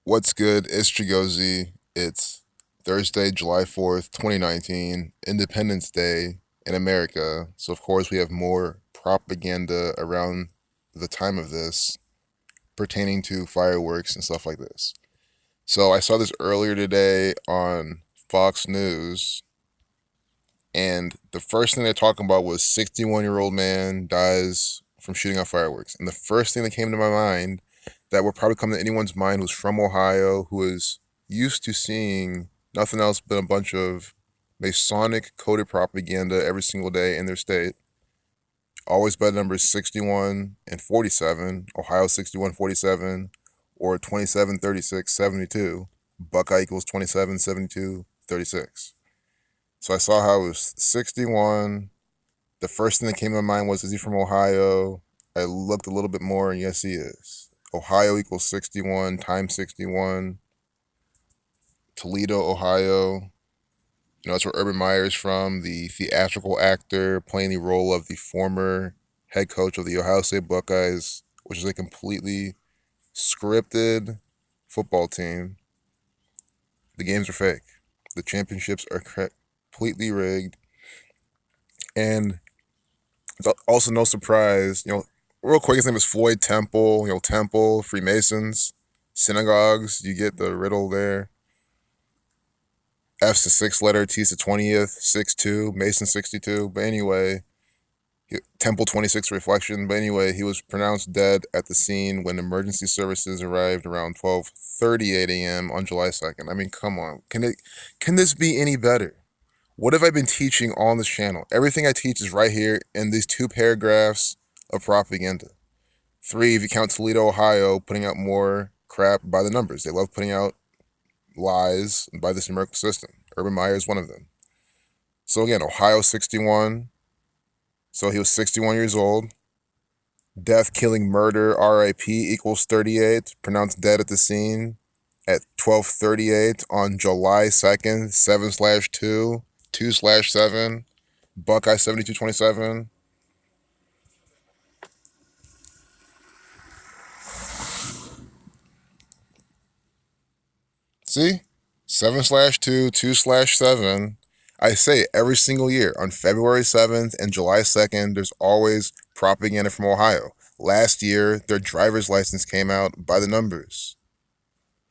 What's good? It's Chigozi. It's Thursday, July 4th, 2019, Independence Day in America. So, of course, we have more propaganda around the time of this pertaining to fireworks and stuff like this. So, I saw this earlier today on Fox News, and the first thing they're talking about was 61-year-old man dies from shooting off fireworks. And the first thing that came to my mind that would probably come to anyone's mind who's from Ohio, who is used to seeing nothing else but a bunch of Masonic coded propaganda every single day in their state. Always by the numbers 61 and 47, Ohio 6147, or 27 36 72. Buckeye equals 27 72 36. So I saw how it was 61. The first thing that came to my mind was, is he from Ohio? I looked a little bit more, and yes, he is. Ohio equals 61 times 61. Toledo, Ohio. That's where Urban Meyer's from, the theatrical actor playing the role of the former head coach of the Ohio State Buckeyes, which is a completely scripted football team. The games are fake. The championships are completely rigged. And it's also no surprise, real quick, his name is Floyd Temple. Temple, Freemasons, synagogues. You get the riddle there. F's the sixth letter, T's the 20th, 6-2, Mason 62. But anyway, Temple 26 reflection. But anyway, he was pronounced dead at the scene when emergency services arrived around 12:38 a.m. on July 2nd. I mean, come on. Can this be any better? What have I been teaching on this channel? Everything I teach is right here in these 2 paragraphs of propaganda. 3, if you count Toledo, Ohio, putting out more crap by the numbers. They love putting out lies by this numerical system. Urban Meyer is one of them. So again, Ohio 61. So he was 61 years old. Death, killing, murder, RIP equals 38. Pronounced dead at the scene at 12:38 on July 2nd, 7/2, 2/7. Buckeye 7227. See? 7/2, 2/7. I say every single year on February 7th and July 2nd, there's always propaganda from Ohio. Last year, their driver's license came out by the numbers.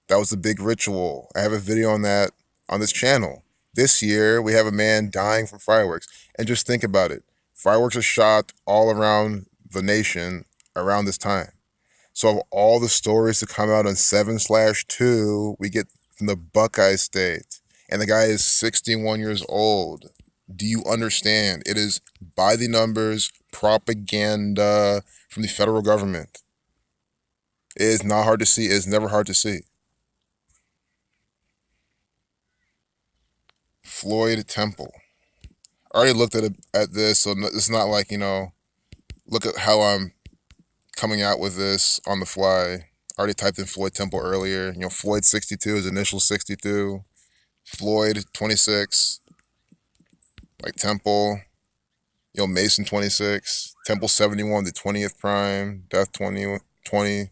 That was a big ritual. I have a video on that on this channel. This year, we have a man dying from fireworks. And just think about it. Fireworks are shot all around the nation around this time. So of all the stories to come out on 7/2, we get from the Buckeye State. And the guy is 61 years old. Do you understand? It is by the numbers propaganda from the federal government. It is not hard to see. It is never hard to see. Floyd Temple. I already looked at this, so it's not like, look at how I'm coming out with this on the fly. I already typed in Floyd Temple earlier. Floyd 62, his initial 62. Floyd 26, like Temple. Mason 26. Temple 71, the 20th prime. Death 20.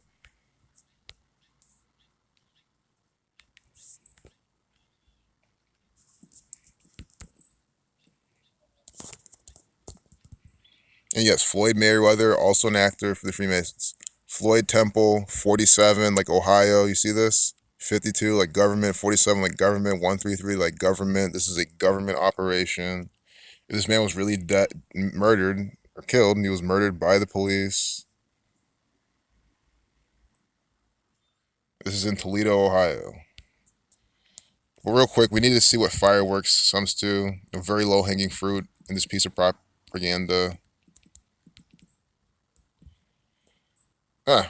And yes, Floyd Merriweather, also an actor for the Freemasons. Floyd Temple, 47, like Ohio. You see this? 52, like government. 47, like government. 133, like government. This is a government operation. If this man was really murdered or killed, and he was murdered by the police. This is in Toledo, Ohio. But real quick, we need to see what fireworks sums to. A very low-hanging fruit in this piece of propaganda.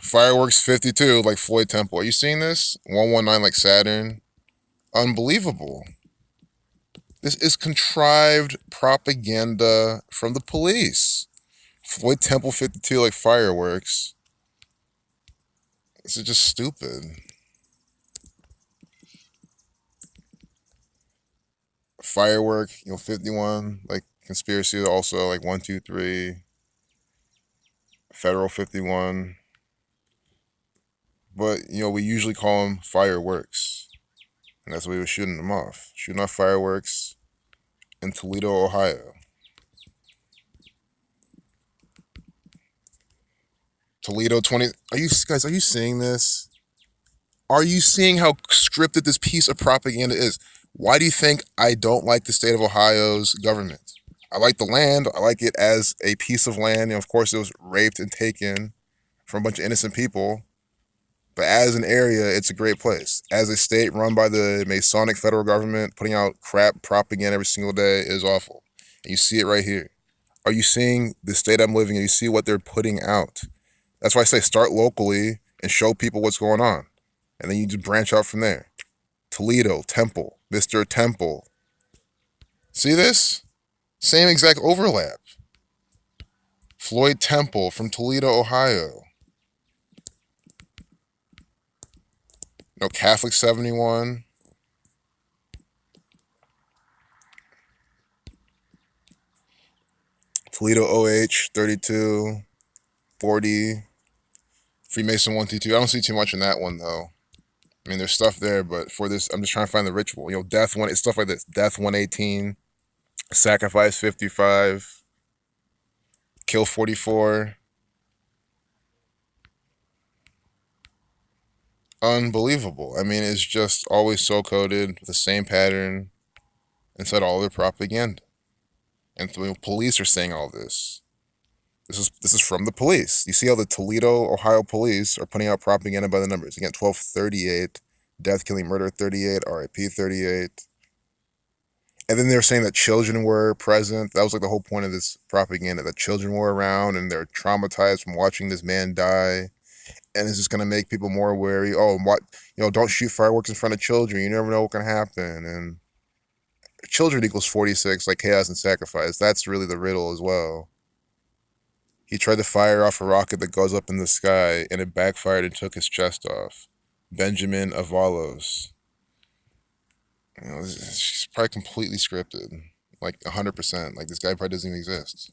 Fireworks 52, like Floyd Temple. Are you seeing this? 119, like Saturn. Unbelievable. This is contrived propaganda from the police. Floyd Temple 52, like fireworks. This is just stupid. Firework, 51, like conspiracy, also like 123. Federal 51. But we usually call them fireworks, and that's why we were shooting them off, shooting off fireworks in Toledo, Ohio. Toledo 20. Are you guys? Are you seeing this? Are you seeing how scripted this piece of propaganda is? Why do you think I don't like the state of Ohio's government? I like the land. I like it as a piece of land. Of course, it was raped and taken from a bunch of innocent people. But as an area, it's a great place. As a state run by the Masonic federal government, putting out crap propaganda every single day is awful. And you see it right here. Are you seeing the state I'm living in? You see what they're putting out. That's why I say start locally and show people what's going on. And then you just branch out from there. Toledo, Temple, Mr. Temple. See this? Same exact overlap. Floyd Temple from Toledo, Ohio. No, Catholic 71. Toledo OH 32, 40. Freemason 122. I don't see too much in that one though. I mean, there's stuff there, but for this, I'm just trying to find the ritual. Death one. It's stuff like this. Death 118, sacrifice 55, kill 44. Unbelievable. I mean, it's just always so coded with the same pattern inside all their propaganda. And the police are saying all this. This is from the police. You see how the Toledo, Ohio police are putting out propaganda by the numbers. Again, 1238, death, killing, murder 38, RIP 38. And then they were saying that children were present. That was like the whole point of this propaganda, that children were around and they're traumatized from watching this man die. And it's just going to make people more wary. Oh, what, don't shoot fireworks in front of children. You never know what can happen. And children equals 46, like chaos and sacrifice. That's really the riddle as well. He tried to fire off a rocket that goes up in the sky, and it backfired and took his chest off. Benjamin Avalos. It's probably completely scripted. Like 100%. Like this guy probably doesn't even exist.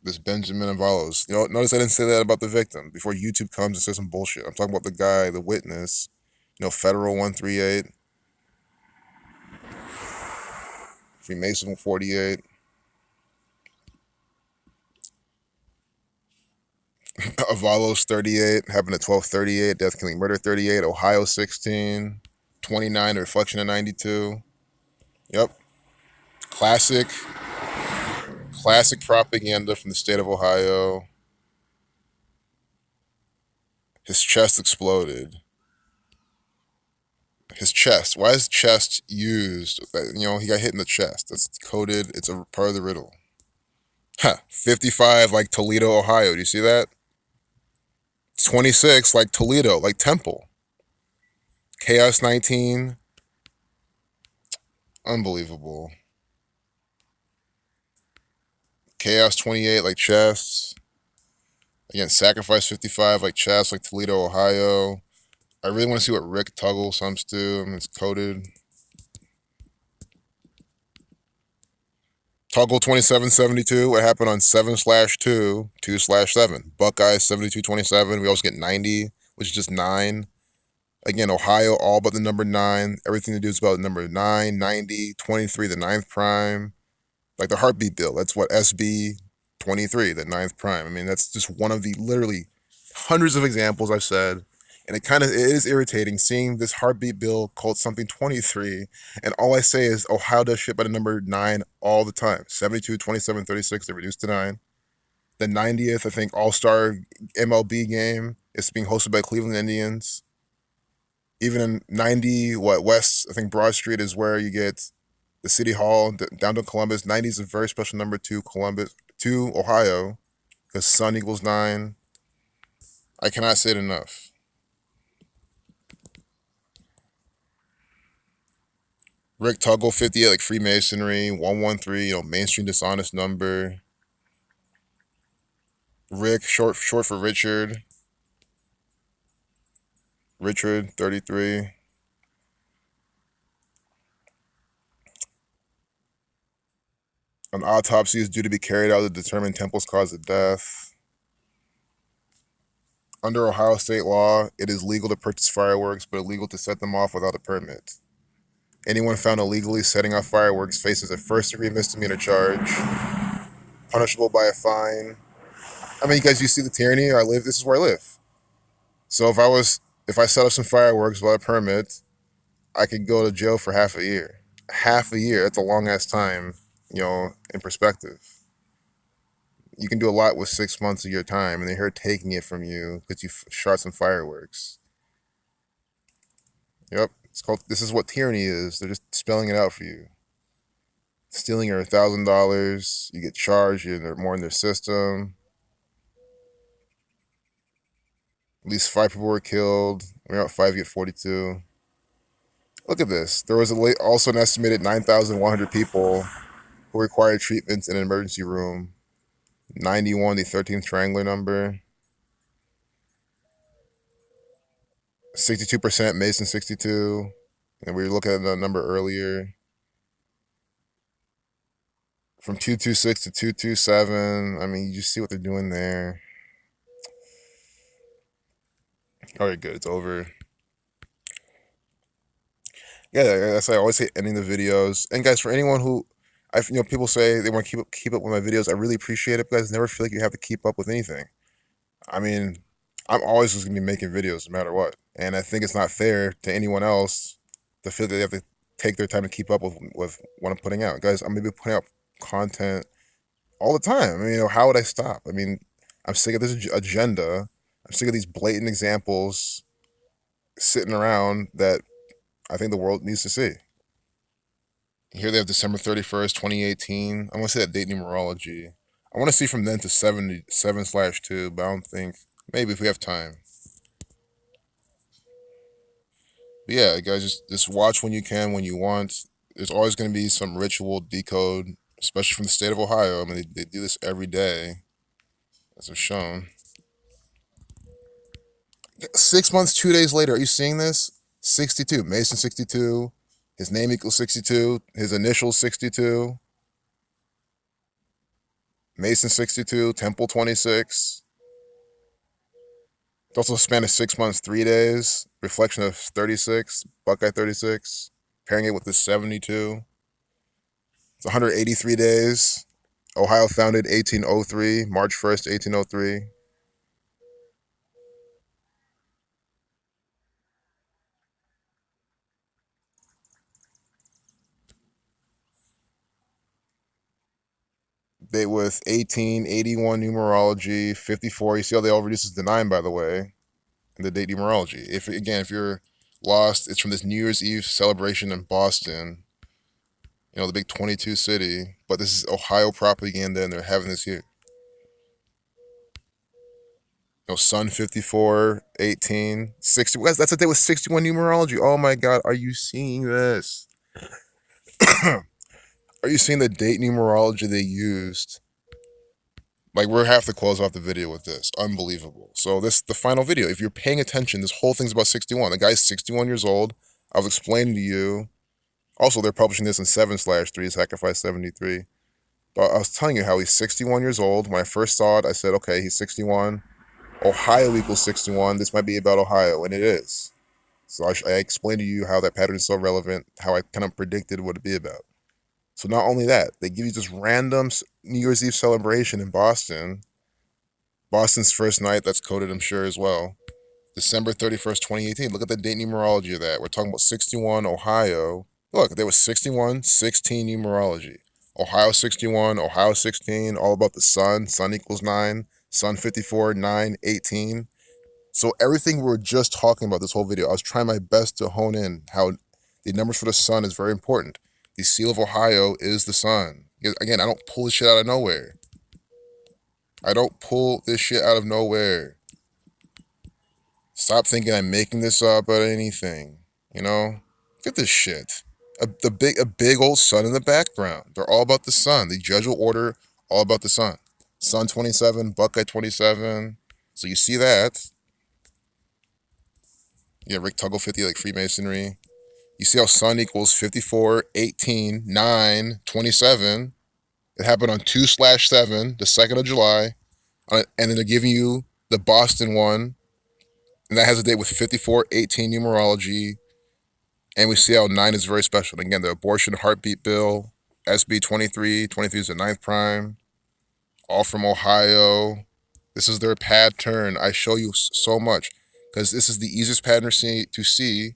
This Benjamin Avalos. Notice I didn't say that about the victim before YouTube comes and says some bullshit. I'm talking about the guy, the witness. Federal 138. Freemason 48. Avalos 38, happened at 1238, death, killing, murder 38, Ohio 16, 29, reflection of 92. Yep. Classic, classic propaganda from the state of Ohio. His chest exploded. His chest. Why is chest used? He got hit in the chest. That's coded. It's a part of the riddle. 55 like Toledo, Ohio. Do you see that? 26 like Toledo, like Temple. Chaos 19. Unbelievable. Chaos 28 like chest. Again, Sacrifice 55 like chest, like Toledo, Ohio. I really want to see what Rick Tuggle sums to. It's coded. Tuggle 2772. What happened on 7/2, 2/7. Buckeye 7227. We also get 90, which is just 9. Again, Ohio, all but the number 9. Everything to do is about the number 9, 90, 23, the ninth prime. Like the heartbeat bill. That's what SB 23, the ninth prime. I mean, that's just one of the literally hundreds of examples I've said. And it is irritating seeing this heartbeat bill called something 23. And all I say is Ohio does shit by the number 9 all the time. 72, 27, 36, they reduced to 9. The 90th, I think, All-Star MLB game is being hosted by Cleveland Indians. Even in 90, West, I think Broad Street is where you get the City Hall, down to Columbus. 90 is a very special number to Columbus, to Ohio, because sun equals 9. I cannot say it enough. Rick Tuggle 58, like Freemasonry. 113, mainstream dishonest number. Rick, short for Richard. Richard 33. An autopsy is due to be carried out to determine Temple's cause of death. Under Ohio state law, it is legal to purchase fireworks, but illegal to set them off without a permit. Anyone found illegally setting off fireworks faces a first-degree misdemeanor charge, punishable by a fine. I mean, guys, you see the tyranny? I live. This is where I live. So if I set up some fireworks without a permit, I could go to jail for half a year. Half a year. That's a long ass time. In perspective, you can do a lot with 6 months of your time, and they're here taking it from you because you shot some fireworks. Yep, it's called. This is what tyranny is. They're just spelling it out for you. Stealing your $1,000, you get charged. You're more in their system. At least 5 people were killed. We're out 5, you get 42. Look at this. There was also an estimated 9,100 people who required treatments in an emergency room. 91, the 13th triangular number. 62% Mason 62. And we were looking at the number earlier. From 226 to 227. I mean, you just see what they're doing there. All right, good. It's over. Yeah, that's why I always hate ending the videos. And guys, for anyone who, people say they want to keep up with my videos. I really appreciate it, guys. Never feel like you have to keep up with anything. I mean, I'm always just gonna be making videos no matter what, and I think it's not fair to anyone else to feel that they have to take their time to keep up with what I'm putting out. Guys, I'm gonna be putting out content all the time. I mean, how would I stop? I mean, I'm sick of this agenda. I'm sick of these blatant examples sitting around that I think the world needs to see. Here they have December 31st, 2018. I want to say that date numerology. I want to see from then to 77/2, but I don't think. Maybe if we have time. But yeah, guys, just watch when you can, when you want. There's always going to be some ritual decode, especially from the state of Ohio. I mean, they do this every day, as I've shown. 6 months, 2 days later, are you seeing this? 62, Mason 62. His name equals 62. His initials 62. Mason 62. Temple 26. It's also a span of 6 months, 3 days. Reflection of 36. Buckeye 36. Pairing it with the 72. It's 183 days. Ohio founded 1803, March 1st, 1803. Date with 1881 numerology, 54. You see how they all reduces to 9, by the way, in the date numerology. If you're lost, it's from this New Year's Eve celebration in Boston, the big 22 city. But this is Ohio propaganda, and they're having this here. Sun 54, 18, 60. That's a day with 61 numerology. Oh my God, are you seeing this? Are you seeing the date numerology they used? Like, we're have to close off the video with this. Unbelievable. So the final video. If you're paying attention, this whole thing's about 61. The guy's 61 years old. I was explaining to you. Also, they're publishing this in 7/3, Sacrifice 73. But I was telling you how he's 61 years old. When I first saw it, I said, okay, he's 61. Ohio equals 61. This might be about Ohio, and it is. So I explained to you how that pattern is so relevant, how I kind of predicted what it'd be about. So not only that, they give you this random New Year's Eve celebration in Boston. Boston's first night, that's coded, I'm sure, as well. December 31st, 2018. Look at the date numerology of that. We're talking about 61, Ohio. Look, there was 61, 16 numerology. Ohio 61, Ohio 16, all about the sun. Sun equals 9. Sun 54, 9, 18. So everything we were just talking about this whole video, I was trying my best to hone in how the numbers for the sun is very important. The seal of Ohio is the sun. Again, I don't pull this shit out of nowhere. I don't pull this shit out of nowhere. Stop thinking I'm making this up or anything. Look at this shit. A big old sun in the background. They're all about the sun. The judicial order, all about the sun. Sun 27, Buckeye 27. So you see that. Yeah, Rick Tuggle 50, like Freemasonry. You see how sun equals 54, 18, 9, 27. It happened on 2/7, the 2nd of July. And then they're giving you the Boston one, and that has a date with 5418 numerology. And we see how 9 is very special. And again, the abortion heartbeat bill, SB 23, 23 is the ninth prime, all from Ohio. This is their pattern. I show you so much because this is the easiest pattern to see.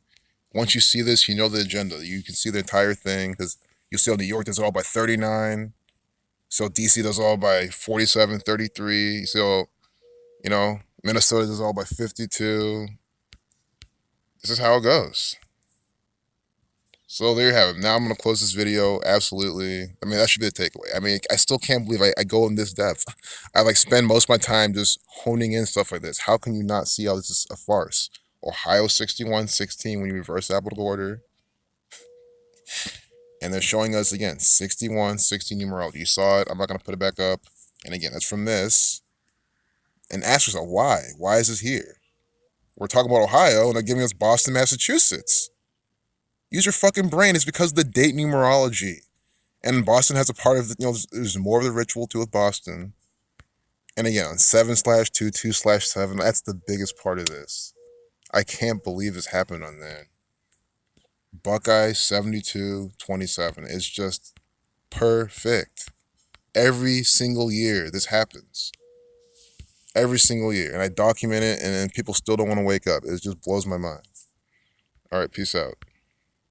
Once you see this, you know the agenda. You can see the entire thing because you see how New York does it all by 39. So DC does all by 47, 33. You see how, Minnesota does all by 52. This is how it goes. So there you have it. Now I'm going to close this video. Absolutely. I mean, that should be the takeaway. I mean, I still can't believe I go in this depth. I spend most of my time just honing in stuff like this. How can you not see how this is a farce? Ohio 6116 when you reverse applicable order. And they're showing us again 6116 numerology. You saw it. I'm not going to put it back up. And again, that's from this. And ask yourself, why? Why is this here? We're talking about Ohio and they're giving us Boston, Massachusetts. Use your fucking brain. It's because of the date numerology. And Boston has a part of there's more of the ritual to with Boston. And again, 7/2, 2/7, that's the biggest part of this. I can't believe this happened on there. Buckeye 72/27. It's just perfect. Every single year this happens. Every single year. And I document it, and then people still don't want to wake up. It just blows my mind. All right, peace out.